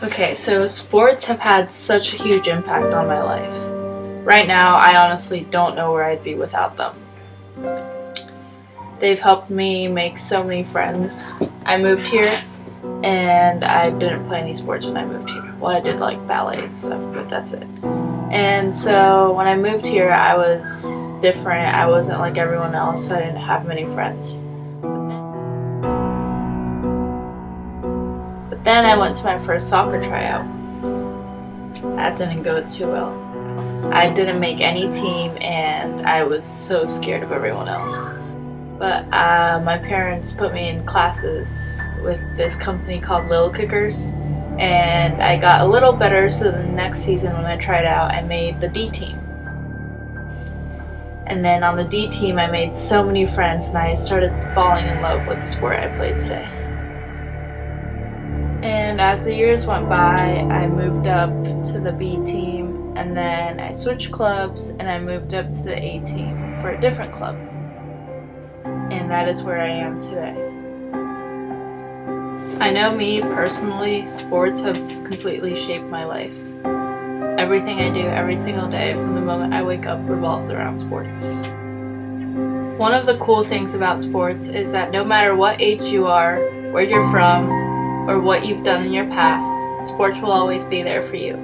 Okay, so sports have had such a huge impact on my life. Right now, I honestly don't know where I'd be without them. They've helped me make so many friends. I moved here and I didn't play any sports when I moved here. Well, I did like ballet and stuff, but that's it. And so when I moved here, I was different. I wasn't like everyone else, so I didn't have many friends. But then I went to my first soccer tryout. That didn't go too well. I didn't make any team and I was so scared of everyone else. But my parents put me in classes with this company called Little Kickers, and I got a little better, so the next season when I tried out, I made the D team. And then on the D team, I made so many friends and I started falling in love with the sport I play today. And as the years went by, I moved up to the B team, and then I switched clubs and I moved up to the A team for a different club. And that is where I am today. I know me personally, sports have completely shaped my life. Everything I do every single day from the moment I wake up revolves around sports. One of the cool things about sports is that no matter what age you are, where you're from, or what you've done in your past, sports will always be there for you.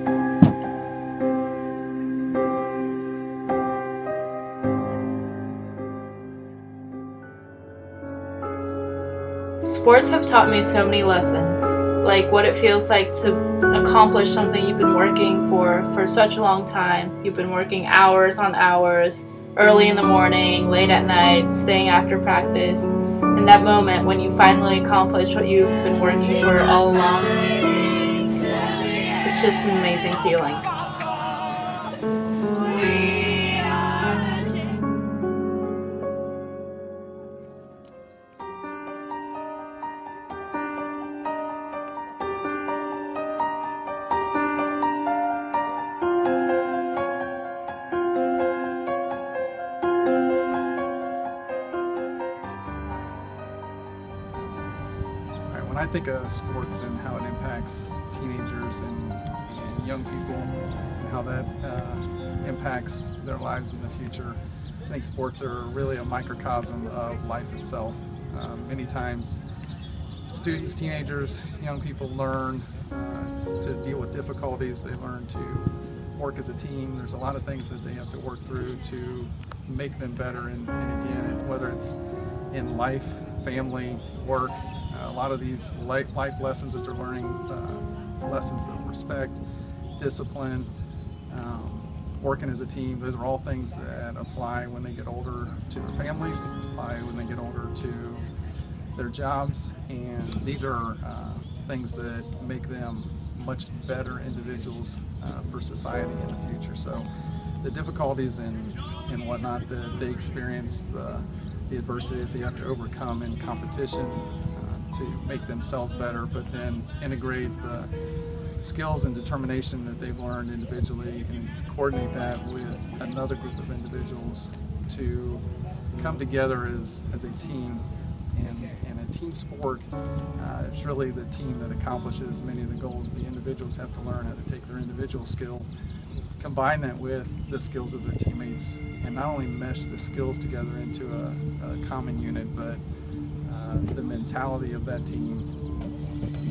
Sports have taught me so many lessons, like what it feels like to accomplish something you've been working for such a long time. You've been working hours on hours, early in the morning, late at night, staying after practice. And that moment when you finally accomplish what you've been working for all along, it's just an amazing feeling. When I think of sports and how it impacts teenagers and young people and how that impacts their lives in the future, I think sports are really a microcosm of life itself. Many times students, teenagers, young people learn to deal with difficulties. They learn to work as a team. There's a lot of things that they have to work through to make them better, and again, whether it's in life, family, work, a lot of these life lessons that they're learning, lessons of respect, discipline, working as a team, those are all things that apply when they get older to their families, apply when they get older to their jobs, and these are things that make them much better individuals for society in the future. So the difficulties and whatnot that they experience, the adversity that they have to overcome in competition to make themselves better, but then integrate the skills and determination that they've learned individually and coordinate that with another group of individuals to come together as a team. And a team sport, it's really the team that accomplishes many of the goals. The individuals have to learn how to take their individual skill, combine that with the skills of their teammates, and not only mesh the skills together into a common unit, but the mentality of that team,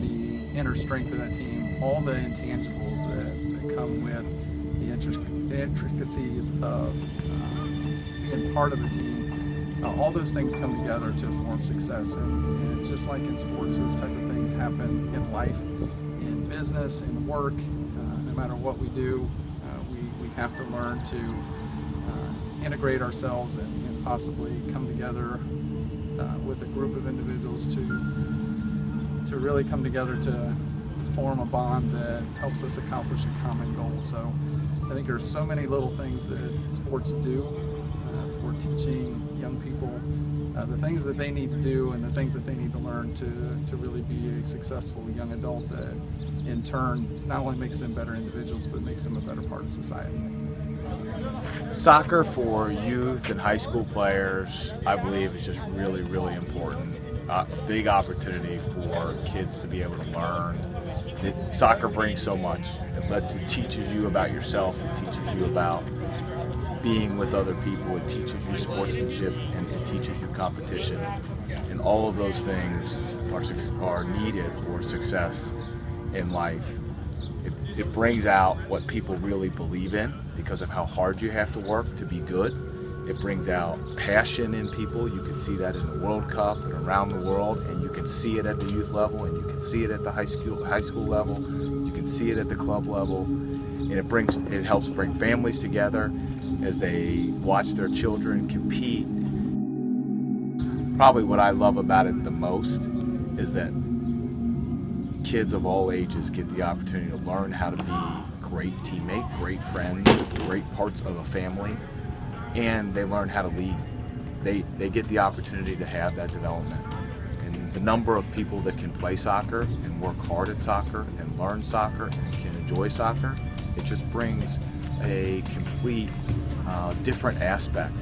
the inner strength of that team, all the intangibles that come with the intricacies of being part of a team. All those things come together to form success, and just like in sports, those type of things happen in life, in business, in work. No matter what we do, we have to learn to integrate ourselves and possibly come together with a group of individuals to really come together to form a bond that helps us accomplish a common goal. So I think there's so many little things that sports do for teaching young people the things that they need to do and the things that they need to learn to really be a successful young adult that in turn not only makes them better individuals but makes them a better part of society. Soccer for youth and high school players, I believe, is just really, really important. A big opportunity for kids to be able to learn Soccer brings so much. It teaches you about yourself. It teaches you about being with other people. It teaches you sportsmanship, and it teaches you competition. And all of those things are needed for success in life. It brings out what people really believe in because of how hard you have to work to be good. It brings out passion in people. You can see that in the World Cup and around the world, and you can see it at the youth level, and you can see it at the high school level. You can see it at the club level, and it helps bring families together as they watch their children compete. Probably what I love about it the most is that kids of all ages get the opportunity to learn how to be great teammates, great friends, great parts of a family, and they learn how to lead. They get the opportunity to have that development. And the number of people that can play soccer and work hard at soccer and learn soccer and can enjoy soccer, it just brings a complete different aspect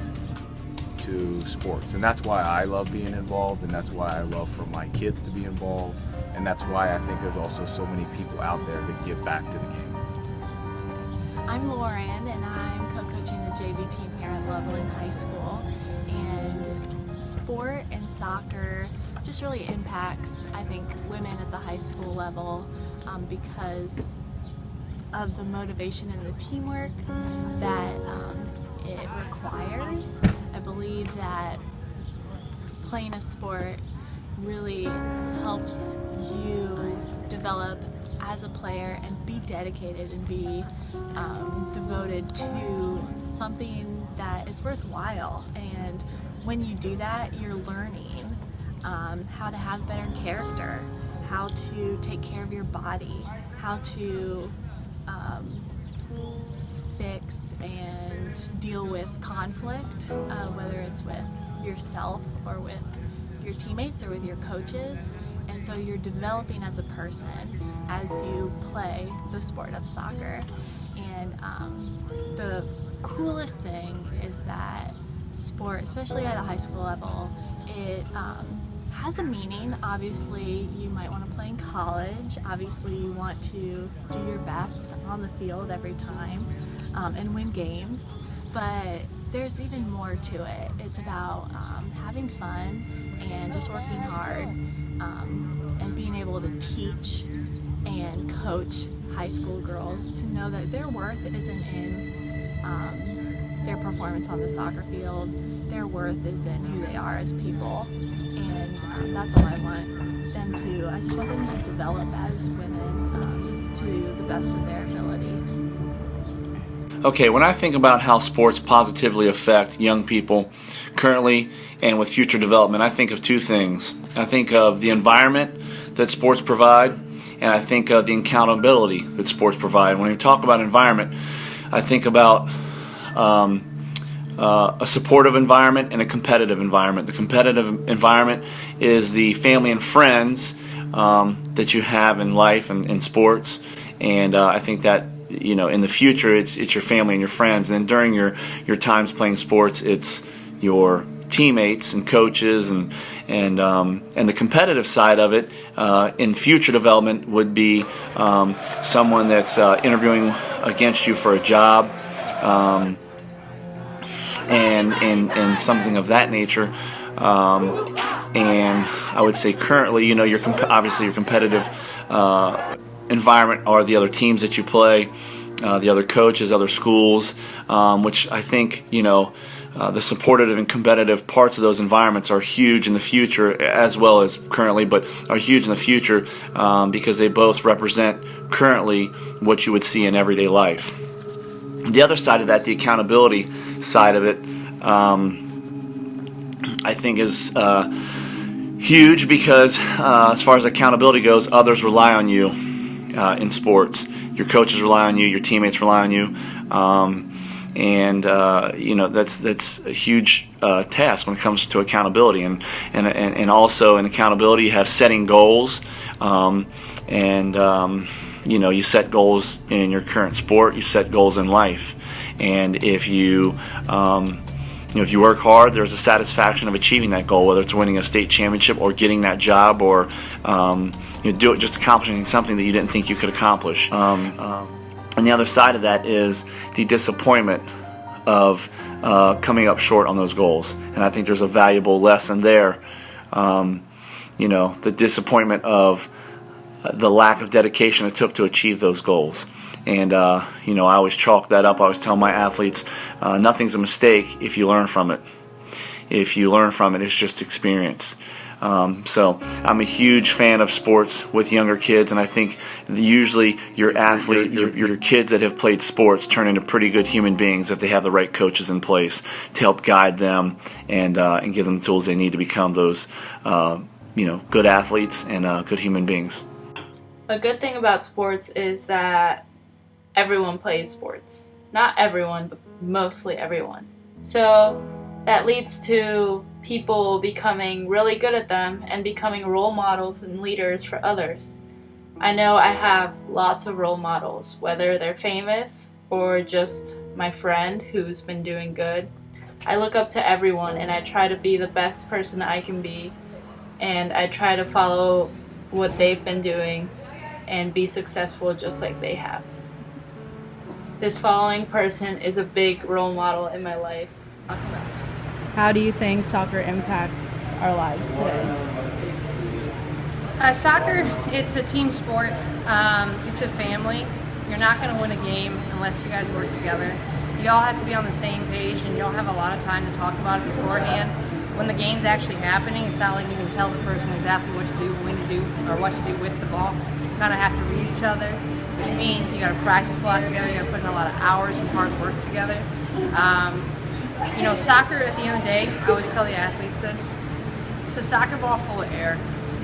to sports. And that's why I love being involved, and that's why I love for my kids to be involved, and that's why I think there's also so many people out there that give back to the game. I'm Lauren, and I'm co-coaching the JV team here at Loveland High School. And sport and soccer just really impacts, I think, women at the high school level because of the motivation and the teamwork that it requires. I believe that playing a sport really helps you develop as a player and be dedicated and be devoted to something that is worthwhile. And when you do that, you're learning how to have better character, how to take care of your body, how to fix and deal with conflict, whether it's with yourself or with your teammates or with your coaches. And so you're developing as a person as you play the sport of soccer. And the coolest thing is that sport, especially at a high school level, it has a meaning. Obviously, you might want to play in college. Obviously, you want to do your best on the field every time and win games. But there's even more to it. It's about having fun and just working hard and being able to teach and coach high school girls to know that their worth isn't in their performance on the soccer field. Their worth is in who they are as people, and that's all I want them to. I just want them to develop as women to the best of their ability. Okay, when I think about how sports positively affect young people currently and with future development, I think of two things. I think of the environment that sports provide, and I think of the accountability that sports provide. When we talk about environment, I think about a supportive environment and a competitive environment. The competitive environment is the family and friends that you have in life and in sports, and I think that in the future it's your family and your friends. And then during your times playing sports, it's your teammates and coaches and the competitive side of it in future development would be someone that's interviewing against you for a job and something of that nature. And I would say currently, obviously your competitive environment are the other teams that you play, the other coaches, other schools, which I think, the supportive and competitive parts of those environments are huge in the future as well as currently, but are huge in the future because they both represent currently what you would see in everyday life. The other side of that, the accountability side of it, I think is huge because as far as accountability goes, others rely on you in sports. Your coaches rely on you, your teammates rely on you, and that's a huge task when it comes to accountability. And also in accountability, you have setting goals, you set goals in your current sport, you set goals in life, and if you if you work hard, there's a satisfaction of achieving that goal, whether it's winning a state championship or getting that job, or do it just accomplishing something that you didn't think you could accomplish. And the other side of that is the disappointment of coming up short on those goals. And I think there's a valuable lesson there. The disappointment of the lack of dedication it took to achieve those goals. And, I always chalk that up. I always tell my athletes, nothing's a mistake if you learn from it. If you learn from it, it's just experience. So I'm a huge fan of sports with younger kids, and I think usually your kids that have played sports turn into pretty good human beings if they have the right coaches in place to help guide them and give them the tools they need to become those good athletes and good human beings. A good thing about sports is that everyone plays sports. Not everyone, but mostly everyone. So that leads to people becoming really good at them and becoming role models and leaders for others. I know I have lots of role models, whether they're famous or just my friend who's been doing good. I look up to everyone and I try to be the best person I can be, and I try to follow what they've been doing and be successful just like they have. This following person is a big role model in my life. How do you think soccer impacts our lives today? Soccer, it's a team sport. It's a family. You're not going to win a game unless you guys work together. You all have to be on the same page, and you don't have a lot of time to talk about it beforehand. When the game's actually happening, it's not like you can tell the person exactly what to do, when to do, or what to do with the ball. You kind of have to read each other, which means you got to practice a lot together. You got to put in a lot of hours and hard work together. Soccer, at the end of the day, I always tell the athletes this, it's a soccer ball full of air.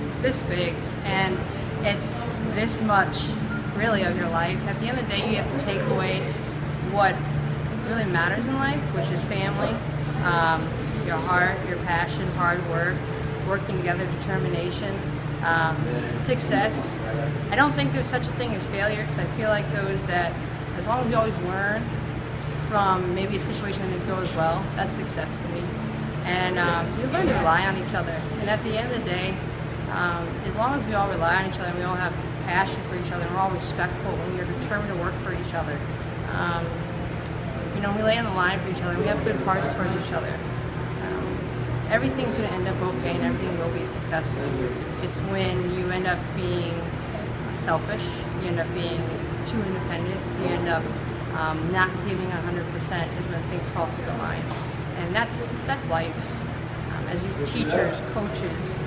It's this big, and it's this much, really, of your life. At the end of the day, you have to take away what really matters in life, which is family, your heart, your passion, hard work, working together, determination, success. I don't think there's such a thing as failure, because I feel like those that, as long as we always learn from maybe a situation that didn't go as well, that's success to me. And you learn to rely on each other. And at the end of the day, as long as we all rely on each other and we all have passion for each other and we're all respectful and we are determined to work for each other, we lay on the line for each other and we have good hearts towards each other, everything's going to end up okay and everything will be successful. It's when you end up being selfish, you end up being too independent, you end up not giving 100% is when things fall through the line. And that's life. As you teachers, coaches,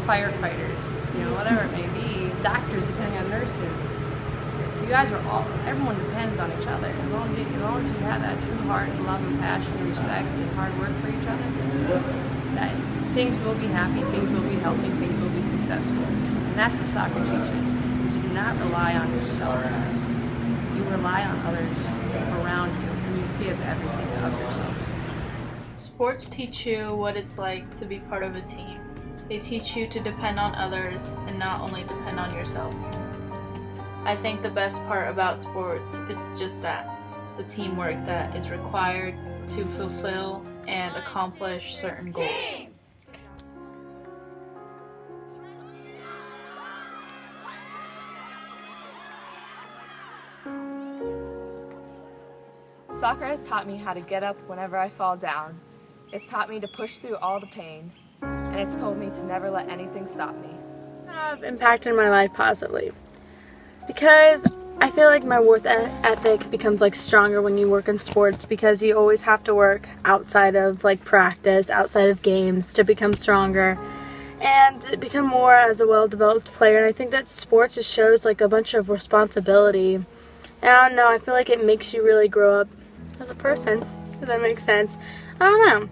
firefighters, whatever it may be, doctors, depending on nurses. So you guys everyone depends on each other. As long as you have that true heart and love and passion and respect and hard work for each other, that things will be happy, things will be healthy, things will be successful. And that's what soccer teaches, is you do not rely on yourself. You rely on others around you, and you give everything of yourself. Sports teach you what it's like to be part of a team. They teach you to depend on others and not only depend on yourself. I think the best part about sports is just that, the teamwork that is required to fulfill and accomplish certain goals. Soccer has taught me how to get up whenever I fall down. It's taught me to push through all the pain, and it's told me to never let anything stop me. Have impacted my life positively, because I feel like my work ethic becomes stronger when you work in sports, because you always have to work outside of practice, outside of games, to become stronger and become more as a well-developed player. And I think that sports just shows a bunch of responsibility. And I don't know, I feel like it makes you really grow up as a person, if that makes sense. I don't know.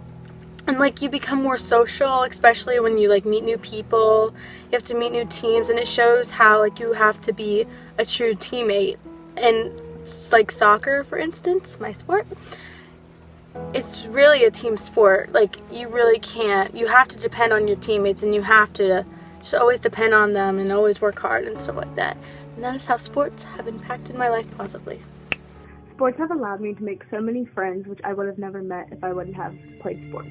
And you become more social, especially when you meet new people. You have to meet new teams, and it shows how you have to be a true teammate. And soccer, for instance, my sport, it's really a team sport. You really can't. You have to depend on your teammates, and you have to just always depend on them and always work hard and stuff like that. And that is how sports have impacted my life positively. Sports have allowed me to make so many friends which I would have never met if I wouldn't have played sports.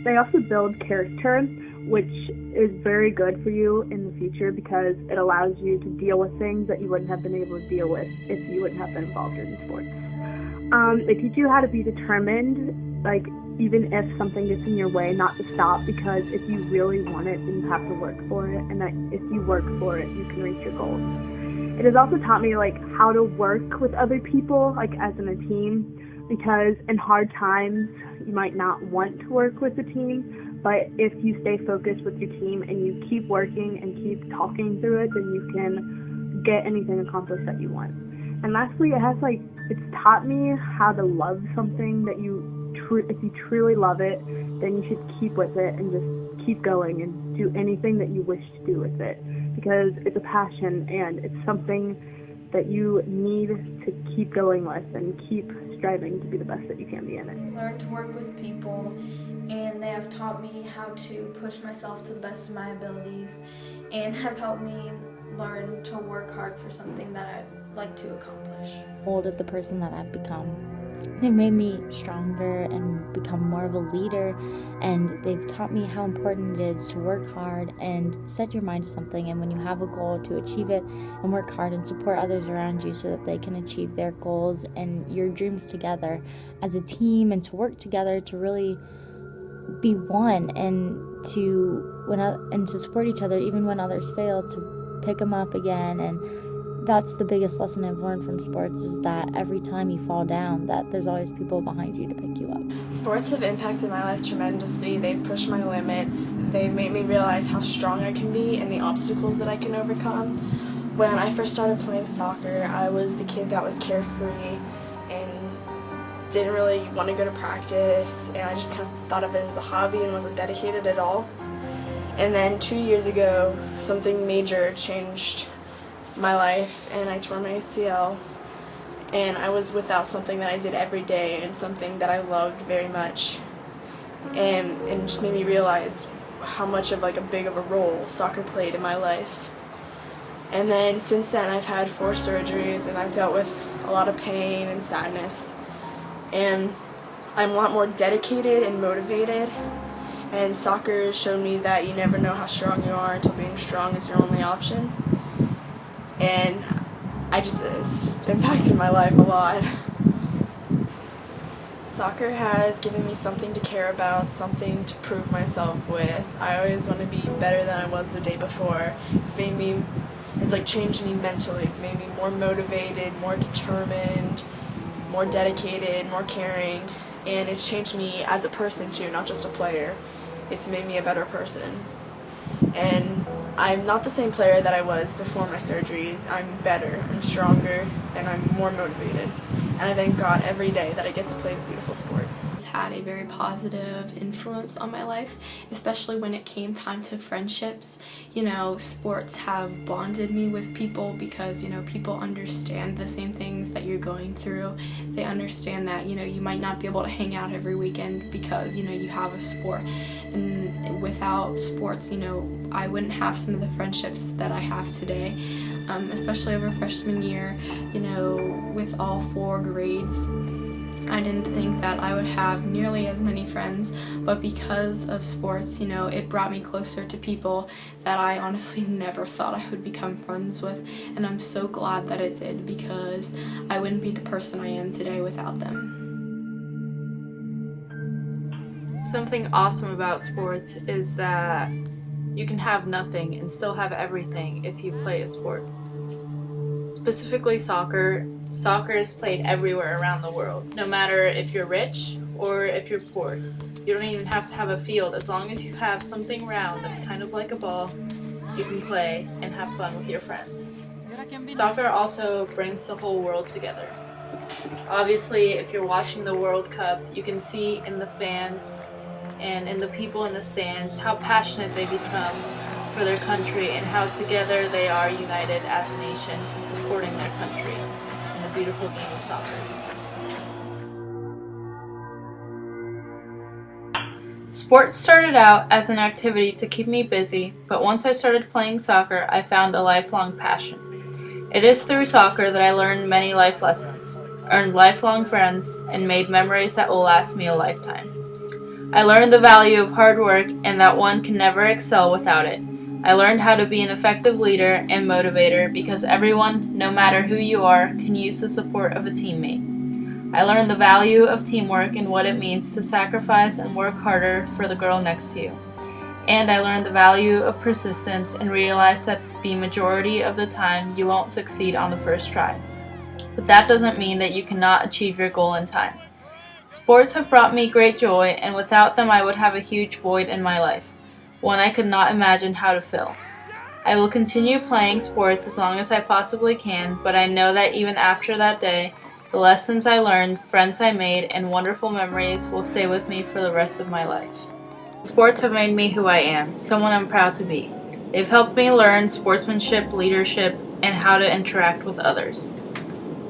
They also build character, which is very good for you in the future because it allows you to deal with things that you wouldn't have been able to deal with if you wouldn't have been involved in sports. They teach you how to be determined, like even if something gets in your way, not to stop, because if you really want it, then you have to work for it, and that if you work for it, you can reach your goals. It has also taught me like how to work with other people, like as in a team, because in hard times you might not want to work with a team, but if you stay focused with your team and you keep working and keep talking through it, then you can get anything accomplished that you want. And lastly, it's taught me how to love something that if you truly love it, then you should keep with it and just keep going and do anything that you wish to do with it, because it's a passion and it's something that you need to keep going with and keep striving to be the best that you can be in it. Learn to work with people, and they have taught me how to push myself to the best of my abilities and have helped me learn to work hard for something that I'd like to accomplish. Molded the person that I've become. They've made me stronger and become more of a leader, and they've taught me how important it is to work hard and set your mind to something, and when you have a goal, to achieve it and work hard and support others around you so that they can achieve their goals and your dreams together as a team, and to work together to really be one and to support each other even when others fail, to pick them up again. And that's the biggest lesson I've learned from sports, is that every time you fall down, that there's always people behind you to pick you up. Sports have impacted my life tremendously. They've pushed my limits. They've made me realize how strong I can be and the obstacles that I can overcome. When I first started playing soccer, I was the kid that was carefree and didn't really want to go to practice, and I just kind of thought of it as a hobby and wasn't dedicated at all. And then 2 years ago, something major changed my life, and I tore my ACL, and I was without something that I did every day and something that I loved very much, and it just made me realize how much of a big of a role soccer played in my life. And then since then I've had 4 surgeries, and I've dealt with a lot of pain and sadness, and I'm a lot more dedicated and motivated, and soccer showed me that you never know how strong you are until being strong is your only option. And it's impacted my life a lot. Soccer has given me something to care about, something to prove myself with. I always want to be better than I was the day before. It's changed me mentally. It's made me more motivated, more determined, more dedicated, more caring, and it's changed me as a person too, not just a player. It's made me a better person. And I'm not the same player that I was before my surgery. I'm better, I'm stronger, and I'm more motivated. And I thank God every day that I get to play the beautiful sport. It's had a very positive influence on my life, especially when it came time to friendships. Sports have bonded me with people because, people understand the same things that you're going through. They understand that, you might not be able to hang out every weekend because, you have a sport. And without sports, I wouldn't have some of the friendships that I have today, especially over freshman year, with all 4 grades. I didn't think that I would have nearly as many friends, but because of sports, it brought me closer to people that I honestly never thought I would become friends with, and I'm so glad that it did, because I wouldn't be the person I am today without them. Something awesome about sports is that you can have nothing and still have everything if you play a sport. Specifically soccer. Soccer is played everywhere around the world, no matter if you're rich or if you're poor. You don't even have to have a field. As long as you have something round that's kind of like a ball, you can play and have fun with your friends. Soccer also brings the whole world together. Obviously, if you're watching the World Cup, you can see in the fans and in the people in the stands how passionate they become for their country and how together they are united as a nation, supporting their country in the beautiful game of soccer. Sports started out as an activity to keep me busy, but once I started playing soccer, I found a lifelong passion. It is through soccer that I learned many life lessons. earned lifelong friends, and made memories that will last me a lifetime. I learned the value of hard work and that one can never excel without it. I learned how to be an effective leader and motivator because everyone, no matter who you are, can use the support of a teammate. I learned the value of teamwork and what it means to sacrifice and work harder for the girl next to you. And I learned the value of persistence and realized that the majority of the time you won't succeed on the first try. But that doesn't mean that you cannot achieve your goal in time. Sports have brought me great joy, and without them I would have a huge void in my life, one I could not imagine how to fill. I will continue playing sports as long as I possibly can, but I know that even after that day, the lessons I learned, friends I made, and wonderful memories will stay with me for the rest of my life. Sports have made me who I am, someone I'm proud to be. They've helped me learn sportsmanship, leadership, and how to interact with others.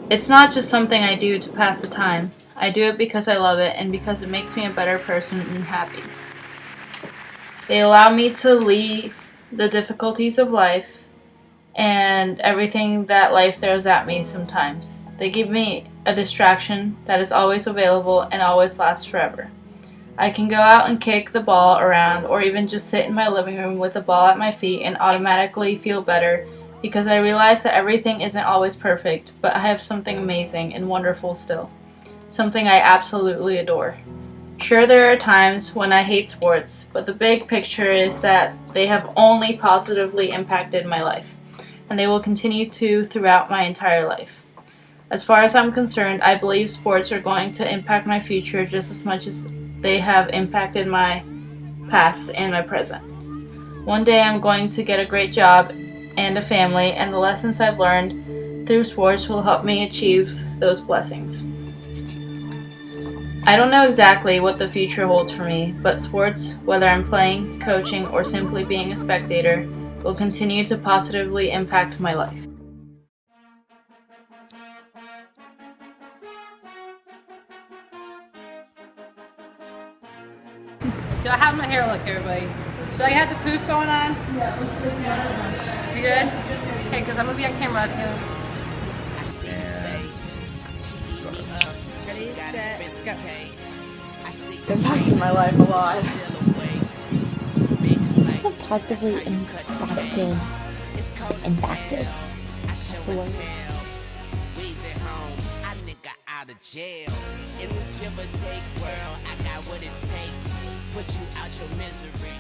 It's not just something I do to pass the time. I do it because I love it and because it makes me a better person and happy. They allow me to leave the difficulties of life and everything that life throws at me sometimes. They give me a distraction that is always available and always lasts forever. I can go out and kick the ball around or even just sit in my living room with a ball at my feet and automatically feel better because I realize that everything isn't always perfect, but I have something amazing and wonderful still. Something I absolutely adore. Sure, there are times when I hate sports, but the big picture is that they have only positively impacted my life, and they will continue to throughout my entire life. As far as I'm concerned, I believe sports are going to impact my future just as much as they have impacted my past and my present. One day I'm going to get a great job and a family, and the lessons I've learned through sports will help me achieve those blessings. I don't know exactly what the future holds for me, but sports, whether I'm playing, coaching, or simply being a spectator, will continue to positively impact my life. Do I have my hair look, everybody? Do I have the poof going on? Yeah. You good? Okay, because I'm going to be on camera. Ready, set, go. Impacted my life a lot. It's positively impacted. That's a word. Out of jail. In this give or take world, I got what it takes. Put you out your misery.